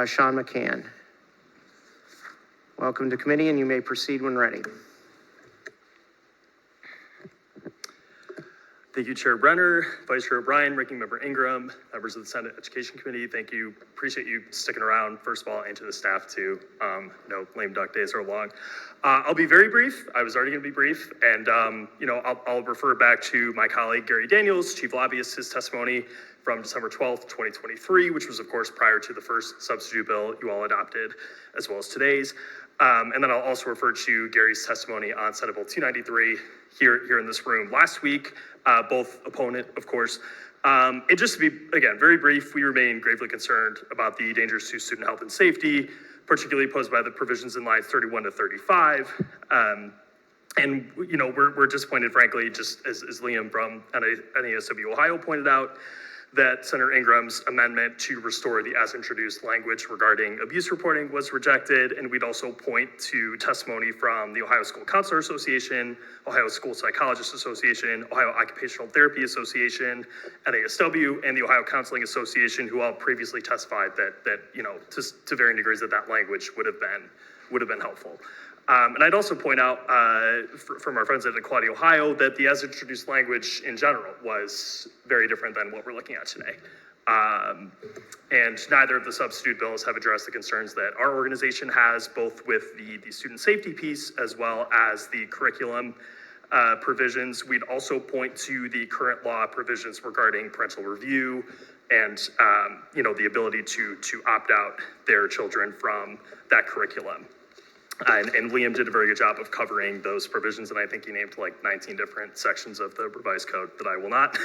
Sean McCann. Welcome to committee, and you may proceed when ready. Thank you, Chair Brenner, Vice Chair O'Brien, Ranking Member Ingram, members of the Senate Education Committee. Thank you. Appreciate you sticking around, first of all, and to the staff too. Lame duck days are long. I'll be very brief. I was already going to be brief, and I'll refer back to my colleague Gary Daniels, Chief Lobbyist, his testimony from December 12th, 2023, which was, of course, prior to the first substitute bill you all adopted, as well as today's. And then I'll also refer to Gary's testimony on Senate Bill 293 here in this room last week, both opponent, of course. And just to be, again, very brief, we remain gravely concerned about the dangers to student health and safety, particularly posed by the provisions in lines 31 to 35. And, we're disappointed, frankly, just as Liam from NASW Ohio pointed out, that Senator Ingram's amendment to restore the as introduced language regarding abuse reporting was rejected. And we'd also point to testimony from the Ohio School Counselor Association, Ohio School Psychologists Association, Ohio Occupational Therapy Association, NASW, and the Ohio Counseling Association, who all previously testified that to varying degrees that language would have been helpful. And I'd also point out from our friends at Equality Ohio that the as introduced language in general was very different than what we're looking at today. And neither of the substitute bills have addressed the concerns that our organization has, both with the student safety piece as well as the curriculum provisions. We'd also point to the current law provisions regarding parental review and the ability to opt out their children from that curriculum. And Liam did a very good job of covering those provisions, and I think he named like 19 different sections of the revised code that I will not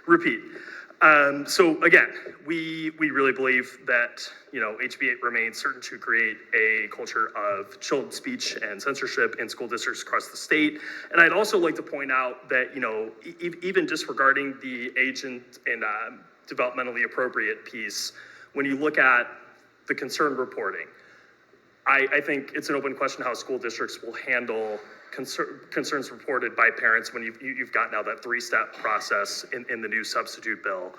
repeat. So again, we really believe that HB 8 remains certain to create a culture of chilled speech and censorship in school districts across the state. And I'd also like to point out that even disregarding the age and developmentally appropriate piece, when you look at the concern reporting, I think it's an open question how school districts will handle concerns reported by parents when you've got now that three-step process in the new substitute bill.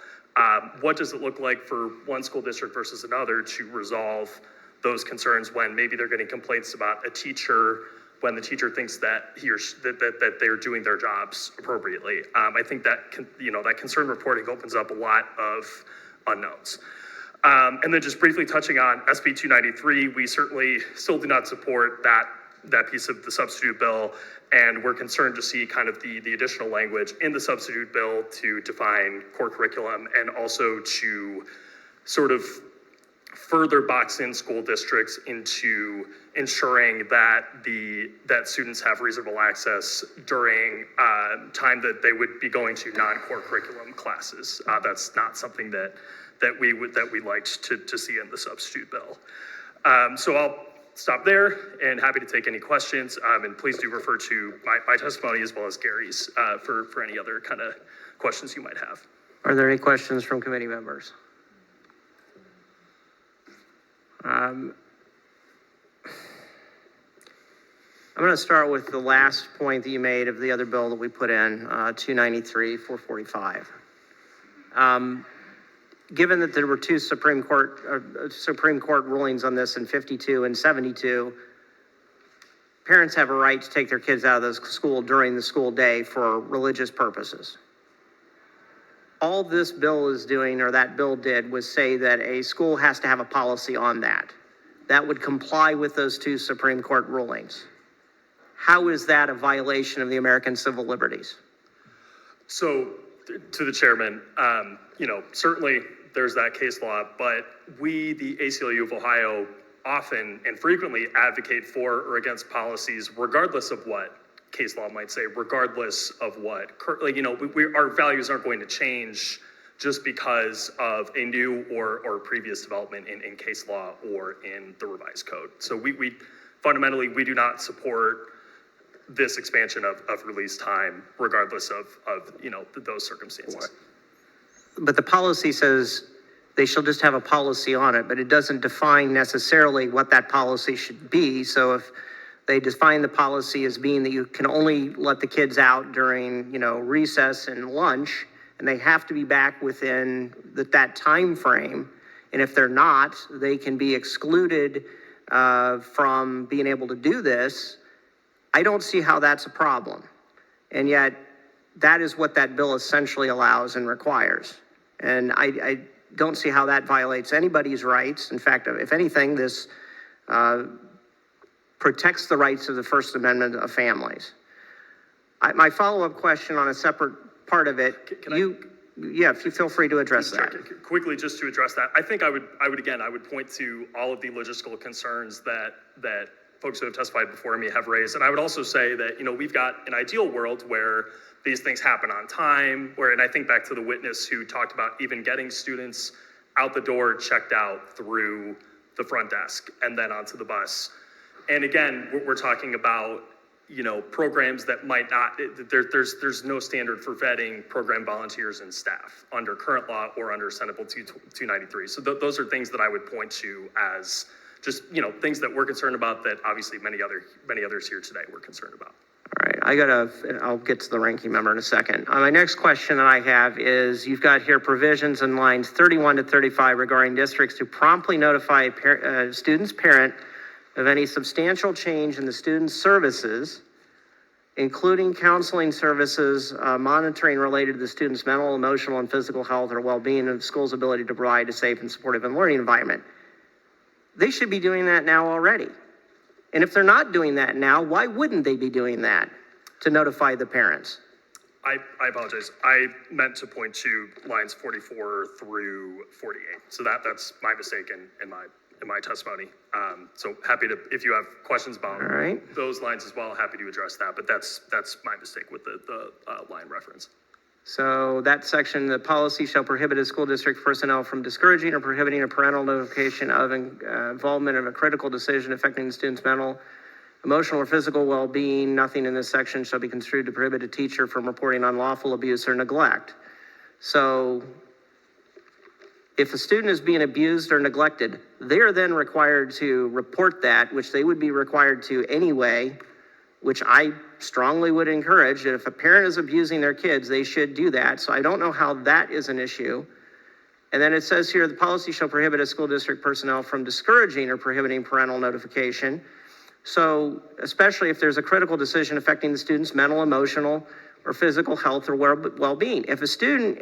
What does it look like for one school district versus another to resolve those concerns when maybe they're getting complaints about a teacher when the teacher thinks that that they're doing their jobs appropriately? I think that that concern reporting opens up a lot of unknowns. And then just briefly touching on SB 293, we certainly still do not support that piece of the substitute bill, and we're concerned to see kind of the additional language in the substitute bill to define core curriculum and also to sort of further box in school districts into ensuring that that students have reasonable access during time that they would be going to non-core curriculum classes. That's not something that we liked to see in the substitute bill. So I'll stop there and happy to take any questions. And please do refer to my testimony as well as Gary's for any other kind of questions you might have. Are there any questions from committee members? I'm going to start with the last point that you made of the other bill that we put in, 293, 445. Given that there were two Supreme Court rulings on this in 52 and 72, parents have a right to take their kids out of the school during the school day for religious purposes. All this bill is doing, or that bill did, was say that a school has to have a policy on that. That would comply with those two Supreme Court rulings. How is that a violation of the American civil liberties? So, to the chairman, certainly there's that case law, but we, the ACLU of Ohio, often and frequently advocate for or against policies, regardless of what case law might say, regardless of what, our values aren't going to change just because of a new or previous development in case law or in the revised code. So we fundamentally, we do not support this expansion of release time, regardless of those circumstances. But the policy says they shall just have a policy on it, but it doesn't define necessarily what that policy should be. So if they define the policy as being that you can only let the kids out during, recess and lunch, and they have to be back within that time frame, And if they're not, they can be excluded from being able to do this. I don't see how that's a problem. And yet, that is what that bill essentially allows and requires. And I don't see how that violates anybody's rights. In fact, if anything, this protects the rights of the First Amendment of families. My follow-up question on a separate part of it, if you feel free to address that. Quickly, just to address that, I think I would point to all of the logistical concerns that folks who have testified before me have raised. And I would also say that, we've got an ideal world where these things happen on time, and I think back to the witness who talked about even getting students out the door, checked out through the front desk and then onto the bus. And again, we're talking about, programs that might not, there's no standard for vetting program volunteers and staff under current law or under Senate Bill 293. So those are things that I would point to as just, things that we're concerned about that obviously many others here today were concerned about. All right, I'll get to the ranking member in a second. My next question that I have is, you've got here provisions in lines 31 to 35 regarding districts to promptly notify a student's parent of any substantial change in the student's services, including counseling services, monitoring related to the student's mental, emotional, and physical health or well-being, and the school's ability to provide a safe and supportive and learning environment. They should be doing that now already. And if they're not doing that now, why wouldn't they be doing that to notify the parents? I apologize. I meant to point to lines 44 through 48. So that's my mistake in my testimony. So happy to, if you have questions about those lines as well, happy to address that. But that's my mistake with the line reference. So that section, the policy shall prohibit a school district personnel from discouraging or prohibiting a parental notification of involvement of a critical decision affecting the student's mental, emotional, or physical well-being. Nothing in this section shall be construed to prohibit a teacher from reporting unlawful abuse or neglect. So if a student is being abused or neglected, they're then required to report that, which they would be required to anyway, which I strongly would encourage that if a parent is abusing their kids, they should do that. So I don't know how that is an issue. And then it says here, the policy shall prohibit a school district personnel from discouraging or prohibiting parental notification. So especially if there's a critical decision affecting the student's mental, emotional, or physical health or well-being. If a student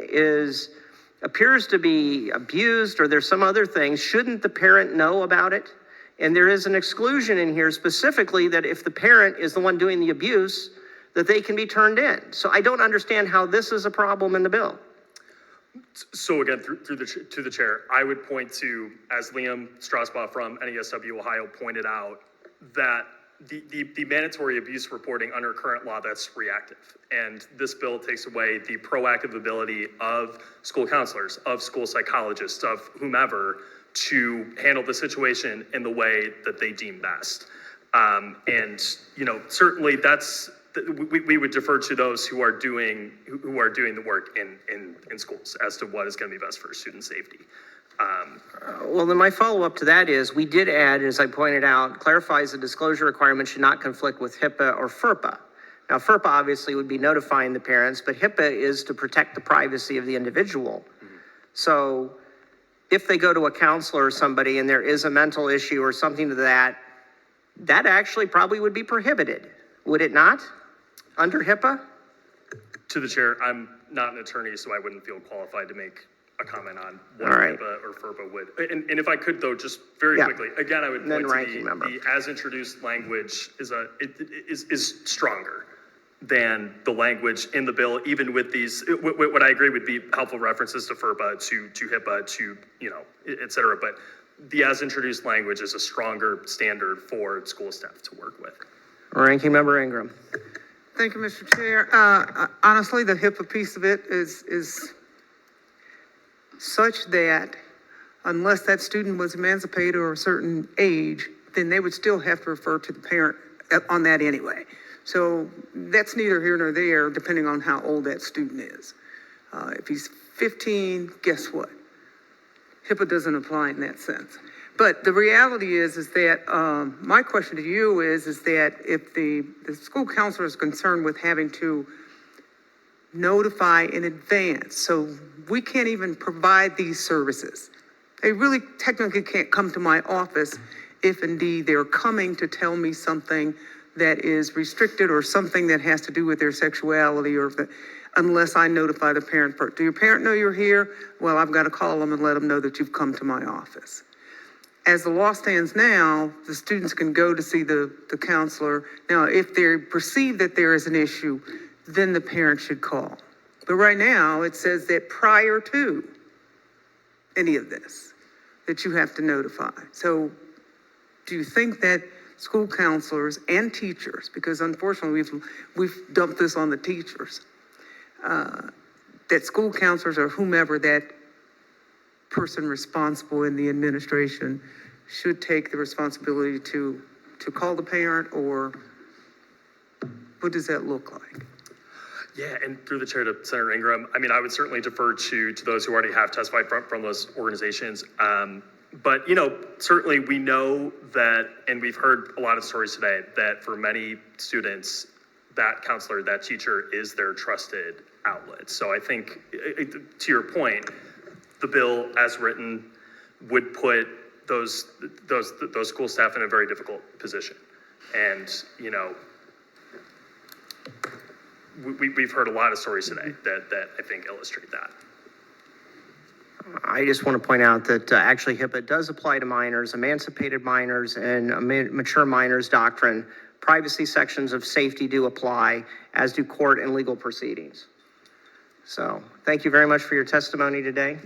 appears to be abused or there's some other thing, shouldn't the parent know about it? And there is an exclusion in here specifically that if the parent is the one doing the abuse, that they can be turned in. So I don't understand how this is a problem in the bill. So again, to the chair, I would point to, as Liam Strasbaugh from NESW Ohio pointed out, that the mandatory abuse reporting under current law, that's reactive. And this bill takes away the proactive ability of school counselors, of school psychologists, of whomever, to handle the situation in the way that they deem best. And certainly we would defer to those who are doing the work in schools as to what is going to be best for student safety. Well, then my follow-up to that is, we did add, as I pointed out, clarifies the disclosure requirement should not conflict with HIPAA or FERPA. Now, FERPA obviously would be notifying the parents, but HIPAA is to protect the privacy of the individual. Mm-hmm. So if they go to a counselor or somebody and there is a mental issue or something to that actually probably would be prohibited, would it not, under HIPAA? To the chair, I'm not an attorney, so I wouldn't feel qualified to make a comment on what HIPAA or FERPA would. And if I could, though, just very quickly, again, I would point to the as introduced language is stronger than the language in the bill, even with these, what I agree would be helpful references to FERPA, to HIPAA, to, et cetera. But the as introduced language is a stronger standard for school staff to work with. Ranking Member Ingram. Thank you, Mr. Chair. Honestly, the HIPAA piece of it is such that unless that student was emancipated or a certain age, then they would still have to refer to the parent on that anyway. So that's neither here nor there, depending on how old that student is. If he's 15, guess what? HIPAA doesn't apply in that sense. But the reality is that my question to you is that if the school counselor is concerned with having to notify in advance, so we can't even provide these services They really technically can't come to my office if indeed they're coming to tell me something that is restricted or something that has to do with their sexuality unless I notify the parent first. Do your parent know you're here? Well, I've got to call them and let them know that you've come to my office. As the law stands now, the students can go to see the counselor. Now, if they perceive that there is an issue, then the parent should call. But right now, it says that prior to any of this, that you have to notify. So do you think that school counselors and teachers, because unfortunately we've dumped this on the teachers, that school counselors or whomever that person responsible in the administration should take the responsibility to call the parent, or what does that look like? Yeah, and through the chair to Senator Ingram, I mean, I would certainly defer to those who already have testified from those organizations. But, you know, certainly we know that, and we've heard a lot of stories today, that for many students, that counselor, that teacher is their trusted outlet. So I think, to your point, the bill as written would put those school staff in a very difficult position. And, you know, we've heard a lot of stories today that I think illustrate that. I just want to point out that actually HIPAA does apply to minors, emancipated minors, and mature minors doctrine. Privacy sections of safety do apply, as do court and legal proceedings. So thank you very much for your testimony today.